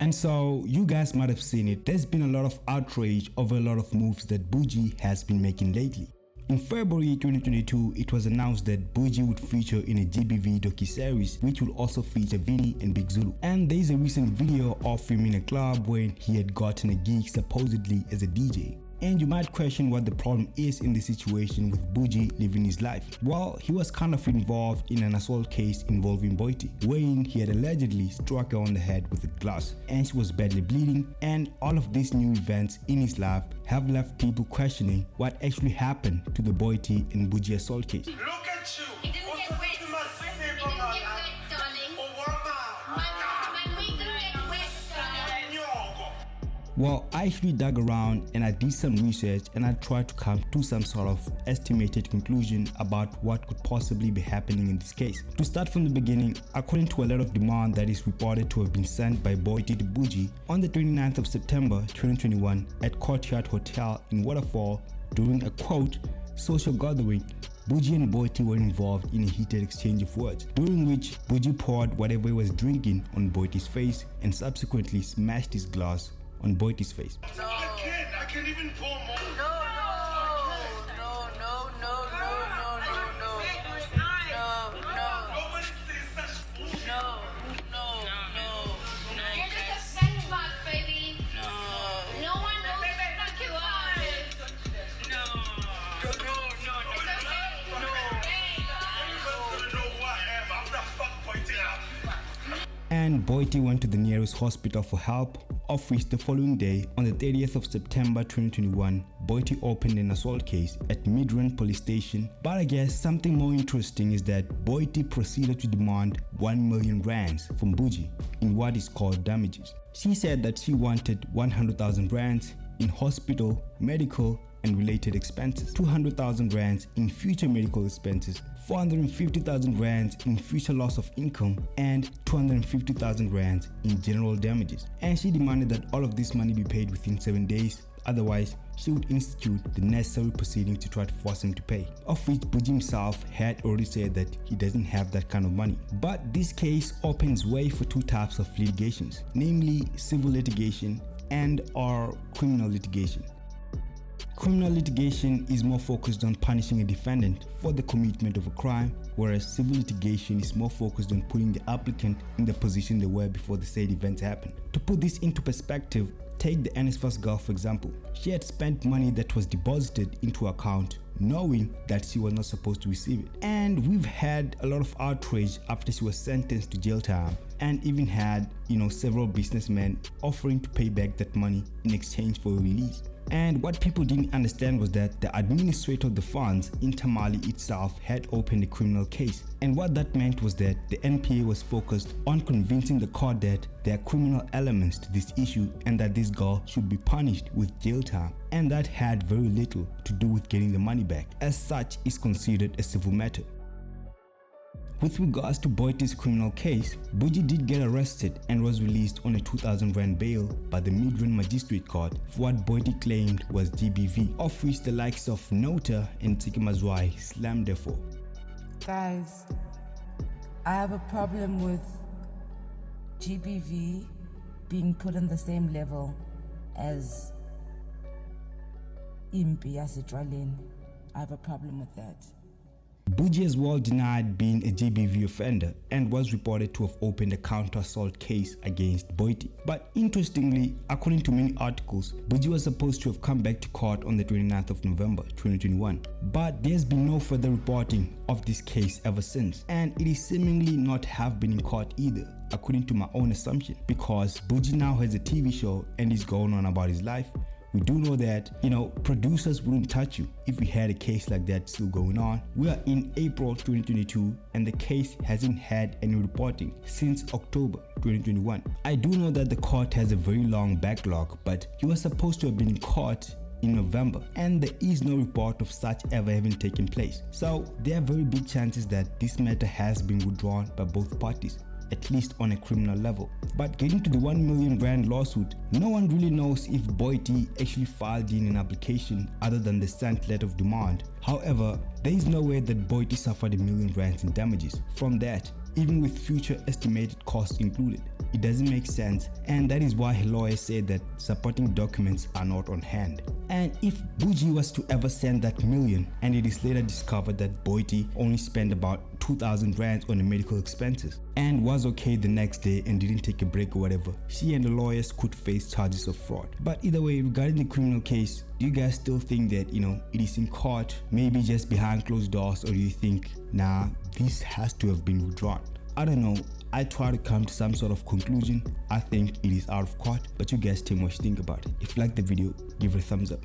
And so you guys might have seen it, there's been a lot of outrage over a lot of moves that Bhuji has been making lately. In February 2022, it was announced that Bhuji would feature in a GBV docu-series which will also feature Vinny and Big Zulu. And there is a recent video of him in a club when he had gotten a gig supposedly as a DJ. And you might question what the problem is in the situation with Bhuji living his life. Well, he was kind of involved in an assault case involving Boity, wherein he had allegedly struck her on the head with a glass and she was badly bleeding, and all of these new events in his life have left people questioning what actually happened to the Boity and Bhuji assault case. Look at you! Well, I actually dug around and I did some research and I tried to come to some sort of estimated conclusion about what could possibly be happening in this case. To start from the beginning, according to a letter of demand that is reported to have been sent by Boity Bujy on the 29th of September 2021 at Courtyard Hotel in Waterfall during a quote, social gathering, Bhuji and Boity were involved in a heated exchange of words, during which Bhuji poured whatever he was drinking on Boity's face and subsequently smashed his glass on Boity's face. No. I can't even pour more. No. Nobody says such bullshit. No. You're just a sex bot, baby. No one knows what the fuck you are. Everyone's gonna know who I am. I'm the fuck Boity out. And Boity went to the nearest hospital for help, of which the following day, on the 30th of September 2021, Boity opened an assault case at Midrand police station. But I guess something more interesting is that Boity proceeded to demand 1 million rands from Bhuji in what is called damages. She said that she wanted 100,000 rands in hospital, medical and related expenses, 200,000 rands in future medical expenses, 450,000 rands in future loss of income, and 250,000 rands in general damages. And she demanded that all of this money be paid within 7 days, otherwise she would institute the necessary proceedings to try to force him to pay, of which Bhuji himself had already said that he doesn't have that kind of money. But this case opens way for two types of litigations, namely civil litigation and or criminal litigation. Criminal litigation is more focused on punishing a defendant for the commitment of a crime, whereas civil litigation is more focused on putting the applicant in the position they were before the said events happened. To put this into perspective, take the NSFAS girl for example. She had spent money that was deposited into her account knowing that she was not supposed to receive it. And we've had a lot of outrage after she was sentenced to jail time, and even had, several businessmen offering to pay back that money in exchange for a release. And what people didn't understand was that the administrator of the funds, Intermali itself, had opened a criminal case. And what that meant was that the NPA was focused on convincing the court that there are criminal elements to this issue and that this girl should be punished with jail time. And that had very little to do with getting the money back, as such is considered a civil matter. With regards to Boity's criminal case, Bhuji did get arrested and was released on a 2,000 rand bail by the Midrand Magistrate Court for what Boity claimed was GBV, of which the likes of Nota and Tsikimazwai slammed her for. Guys, I have a problem with GBV being put on the same level as Impi Yasetwaleni. I have a problem with that. Bhuji as well denied being a GBV offender and was reported to have opened a counter-assault case against Boity. But interestingly, according to many articles, Bhuji was supposed to have come back to court on the 29th of November 2021. But there's been no further reporting of this case ever since, and it is seemingly not have been in court either, according to my own assumption, because Bhuji now has a TV show and is going on about his life. We do know that, producers wouldn't touch you if we had a case like that still going on. We are in April 2022 and the case hasn't had any reporting since October 2021. I do know that the court has a very long backlog, but he was supposed to have been in court in November and there is no report of such ever having taken place. So there are very big chances that this matter has been withdrawn by both parties, at least on a criminal level. But getting to the 1 million rand lawsuit, no one really knows if Boity actually filed in an application other than the sent letter of demand. However, there is no way that Boity suffered 1 million rands in damages from that, even with future estimated costs included. it doesn't make sense, and that is why her lawyer said that supporting documents are not on hand. And if Bhuji was to ever send that million and it is later discovered that Boity only spent about 2,000 rands on the medical expenses and was okay the next day and didn't take a break or whatever, she and the lawyers could face charges of fraud. But either way, regarding the criminal case, do you guys still think that, it is in court, maybe just behind closed doors, or do you think, nah, this has to have been withdrawn? I don't know. I try to come to some sort of conclusion. I think it is out of court, but you guys tell me what you think about it. If you like the video, give it a thumbs up.